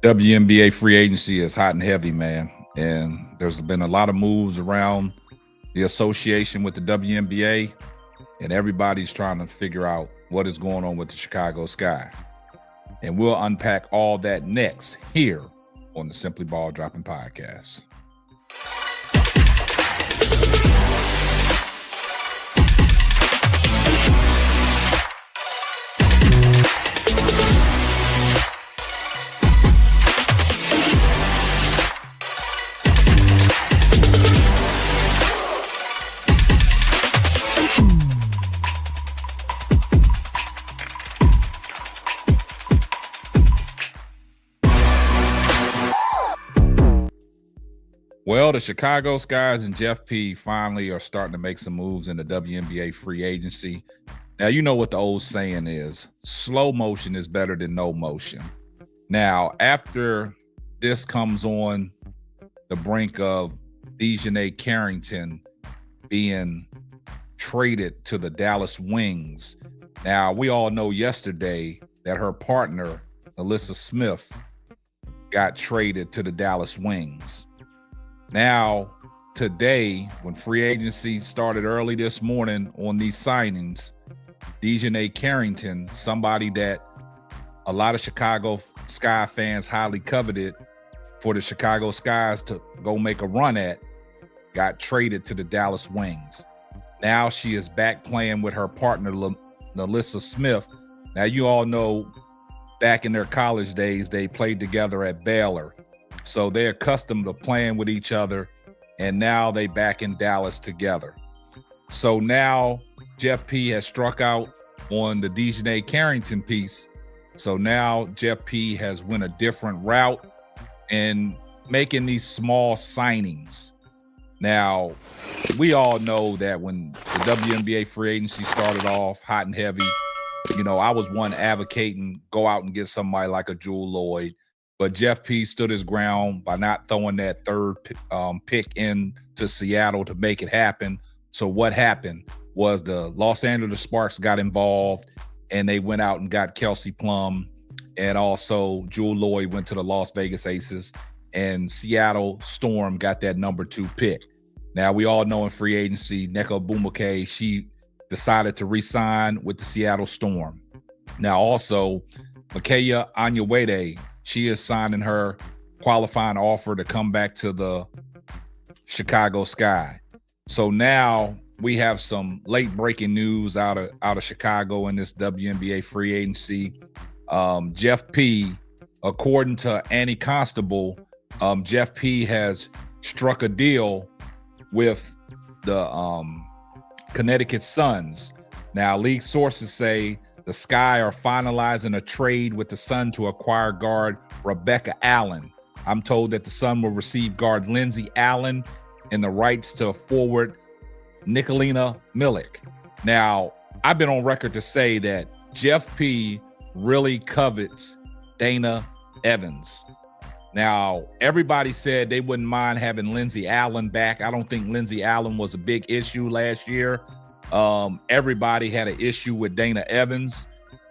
WNBA free agency is hot and heavy, man. And there's been a lot of moves around the association with the WNBA, and everybody's trying to figure out what is going on with the Chicago Sky. And we'll unpack all that next here on the Simply Ball Dropping Podcast. Well, the Chicago Skies and Jeff P finally are starting to make some moves in the WNBA free agency. Now, you know what the old saying is, slow motion is better than no motion. Now, after this comes on the brink of Dejanay Carrington being traded to the Dallas Wings. Now, we all know yesterday that her partner, Alyssa Smith, got traded to the Dallas Wings. Now, today, when free agency started early this morning on these signings, Dejanay Carrington, somebody that a lot of Chicago Sky fans highly coveted for the Chicago Skies to go make a run at, got traded to the Dallas Wings. Now she is back playing with her partner, Alyssa Smith. Now, you all know back in their college days, they played together at Baylor. So they're accustomed to playing with each other, and now they back in Dallas together. So now Jeff P has struck out on the Dejanay Carrington piece. So now Jeff P has went a different route and making these small signings. Now, we all know that when the WNBA free agency started off hot and heavy, you know, I was one advocating go out and get somebody like a Jewel Lloyd. But Jeff P stood his ground by not throwing that third pick into Seattle to make it happen. So what happened was the Los Angeles Sparks got involved, and they went out and got Kelsey Plum, and also Jewel Lloyd went to the Las Vegas Aces, and Seattle Storm got that number 2 pick. Now, we all know in free agency, Nneka Ogwumike, she decided to re-sign with the Seattle Storm. Now, also, Micaiah Onyenwere, she is signing her qualifying offer to come back to the Chicago Sky. So now we have some late breaking news out of Chicago in this WNBA free agency. Jeff P, according to Annie Constable, Jeff P has struck a deal with the Connecticut Suns. Now, league sources say the Sky are finalizing a trade with the Sun to acquire guard Rebecca Allen. I'm told that the Sun will receive guard Lindsay Allen and the rights to forward Nicolina Milik. Now, I've been on record to say that Jeff P really covets Dana Evans. Now, everybody said they wouldn't mind having Lindsay Allen back. I don't think Lindsay Allen was a big issue last year. Everybody had an issue with Dana Evans,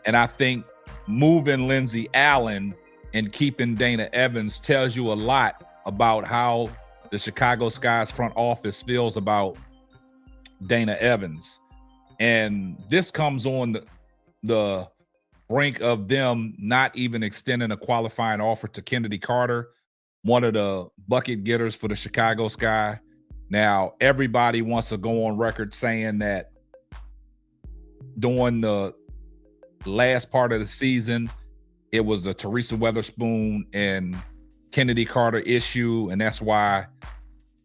and I think moving Lindsay Allen and keeping Dana Evans tells you a lot about how the Chicago Sky's front office feels about Dana Evans. And this comes on the brink of them not even extending a qualifying offer to Kennedy Carter, one of the bucket getters for the Chicago Sky. Now, everybody wants to go on record saying that during the last part of the season, it was a Teresa Weatherspoon and Kennedy Carter issue, and that's why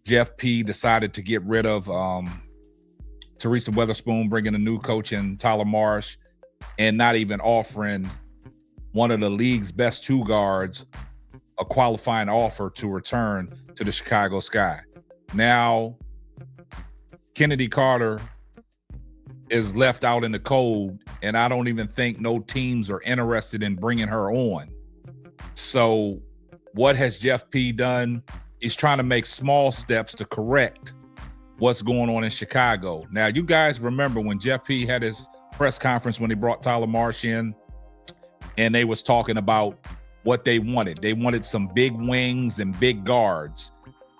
Jeff P decided to get rid of Teresa Weatherspoon, bringing a new coach in Tyler Marsh, and not even offering one of the league's best 2 guards a qualifying offer to return to the Chicago Sky. Now, Kennedy Carter is left out in the cold, and I don't even think no teams are interested in bringing her on. So what has Jeff P done? He's trying to make small steps to correct what's going on in Chicago. Now, you guys remember when Jeff P had his press conference when he brought Tyler Marsh in, and they was talking about what they wanted. They wanted some big wings and big guards.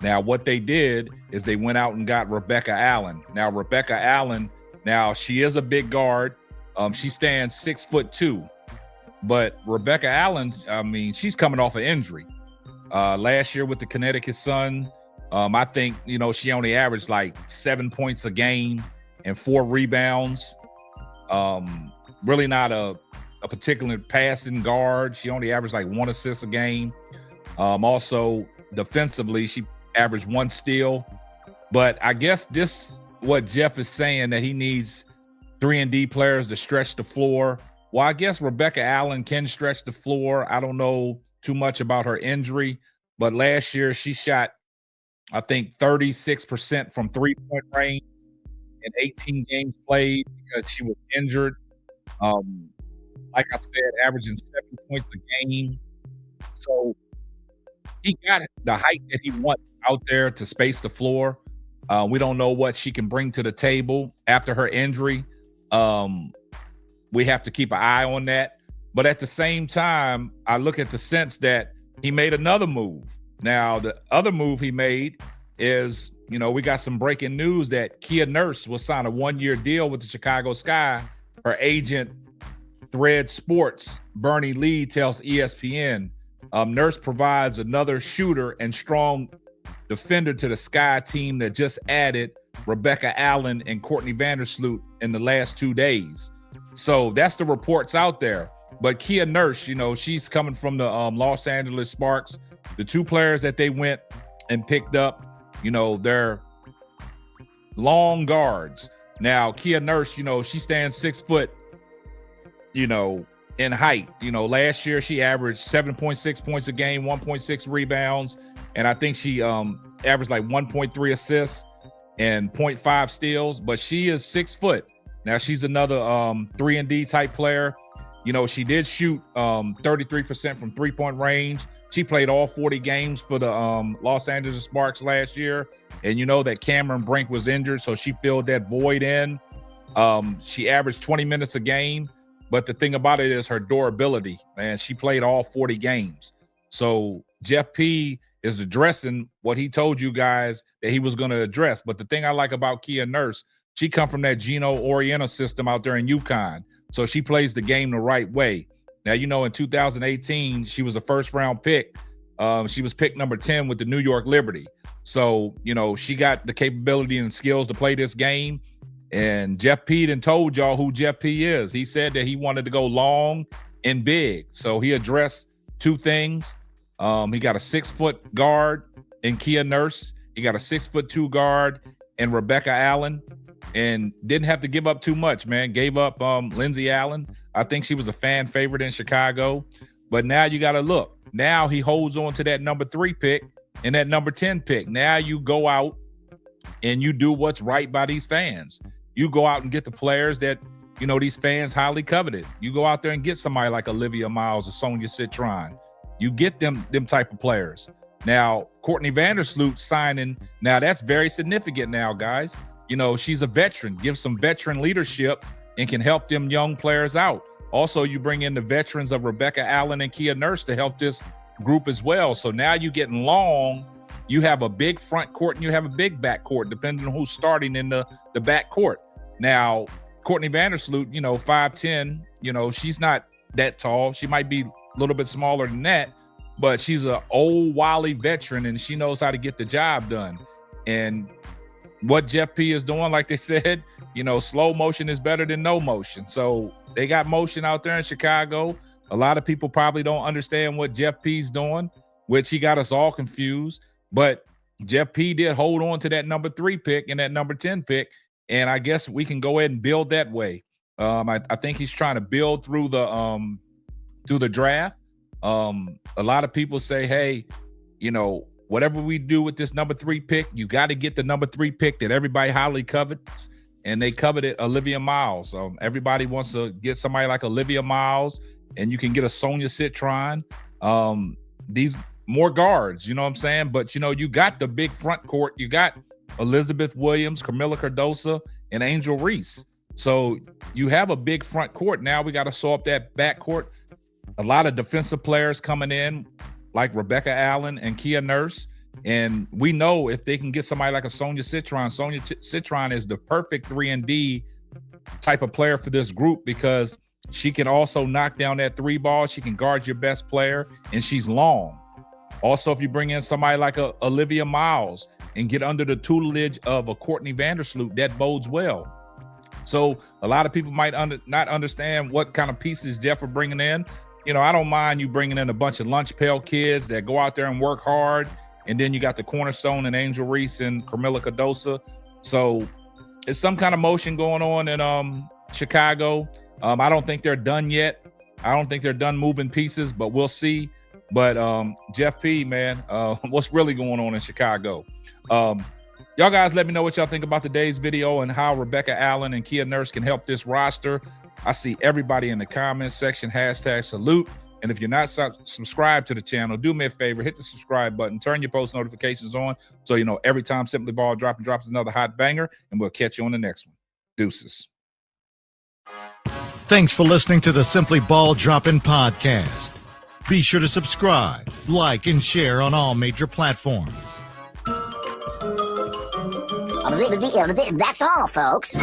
Now, what they did is they went out and got Rebecca Allen. Now, Rebecca Allen, she is a big guard. She stands 6'2", but Rebecca Allen, she's coming off an injury. Last year with the Connecticut Sun, I think, she only averaged like 7 points a game and 4 rebounds. Really not a particular passing guard. She only averaged like 1 assist a game. Also, defensively, she averaged 1 steal. But I guess what Jeff is saying, that he needs 3-and-D players to stretch the floor. Well, I guess Rebecca Allen can stretch the floor. I don't know too much about her injury, but last year she shot, I think, 36% from 3-point range in 18 games played because she was injured. Like I said, averaging 7 points a game. So he got the height that he wants out there to space the floor. We don't know what she can bring to the table after her injury. We have to keep an eye on that. But at the same time, I look at the sense that he made another move. Now, the other move he made is, we got some breaking news that Kia Nurse will sign a 1-year deal with the Chicago Sky. Her agent, Thread Sports, Bernie Lee, tells ESPN, Nurse provides another shooter and strong defender to the Sky team that just added Rebecca Allen and Courtney Vandersloot in the last 2 days. So that's the reports out there. But Kia Nurse, she's coming from the Los Angeles Sparks. The 2 players that they went and picked up, they're long guards. Now, Kia Nurse, she stands 6 foot, in height. Last year she averaged 7.6 points a game, 1.6 rebounds, and I think she averaged like 1.3 assists and 0.5 steals, but she is 6 foot. Now, she's another 3-and-D type player. She did shoot 33% from 3-point range. She played all 40 games for the Los Angeles Sparks last year. And that Cameron Brink was injured, so she filled that void in. She averaged 20 minutes a game. But the thing about it is her durability, man. She played all 40 games. So Jeff P is addressing what he told you guys that he was going to address. But the thing I like about Kia Nurse, she come from that Gino Oriento system out there in UConn. So she plays the game the right way. Now, in 2018, she was a first-round pick. She was picked number 10 with the New York Liberty. So, she got the capability and skills to play this game. And Jeff P done told y'all who Jeff P is. He said that he wanted to go long and big. So he addressed 2 things. He got a 6-foot guard in Kia Nurse. He got a 6'2" guard in Rebecca Allen, and didn't have to give up too much, man. Gave up Lindsey Allen. I think she was a fan favorite in Chicago. But now you got to look. Now he holds on to that number 3 pick and that number 10 pick. Now you go out and you do what's right by these fans. You go out and get the players that, these fans highly coveted. You go out there and get somebody like Olivia Miles or Sonia Citron. You get them type of players. Now, Courtney Vandersloot signing, now that's very significant now, guys. She's a veteran, gives some veteran leadership and can help them young players out. Also, you bring in the veterans of Rebecca Allen and Kia Nurse to help this group as well. So now you're getting long. You have a big front court and you have a big back court, depending on who's starting in the back court. Now, Courtney Vandersloot, 5'10", she's not that tall. She might be a little bit smaller than that, but she's an old, wily veteran, and she knows how to get the job done. And what Jeff P is doing, like they said, slow motion is better than no motion. So they got motion out there in Chicago. A lot of people probably don't understand what Jeff P's doing, which he got us all confused. But Jeff P did hold on to that number 3 pick and that number 10 pick. And I guess we can go ahead and build that way. I think he's trying to build through the draft. A lot of people say, hey, whatever we do with this number 3 pick, you got to get the number 3 pick that everybody highly covets. And they coveted Olivia Miles. Everybody wants to get somebody like Olivia Miles, and you can get a Sonia Citron. These more guards, you know what I'm saying? But, you got the big front court. You got Elizabeth Williams, Camila Cardosa, and Angel Reese. So you have a big front court. Now we got to sew up that back court. a lot of defensive players coming in like Rebecca Allen and Kia Nurse. And we know if they can get somebody like a Sonia Citron is the perfect 3-and-D type of player for this group because she can also knock down that 3 ball. She can guard your best player, and she's long. Also, if you bring in somebody like a Olivia Miles and get under the tutelage of a Courtney Vandersloot, that bodes well. So a lot of people might not understand what kind of pieces Jeff are bringing in. You know, I don't mind you bringing in a bunch of lunch pail kids that go out there and work hard. And then you got the cornerstone and Angel Reese and Carmilla Cardosa. So it's some kind of motion going on in Chicago. I don't think they're done yet. I don't think they're done moving pieces, but we'll see. But Jeff P, man, what's really going on in Chicago? Y'all guys let me know what y'all think about today's video and how Rebecca Allen and Kia Nurse can help this roster. I see everybody in the comments section, #salute. And if you're not subscribed to the channel, do me a favor, hit the subscribe button, turn your post notifications on so you know every time Simply Ball drops another hot banger, and we'll catch you on the next one. Deuces. Thanks for listening to the Simply Ball Droppin' podcast. Be sure to subscribe, like, and share on all major platforms. That's all, folks.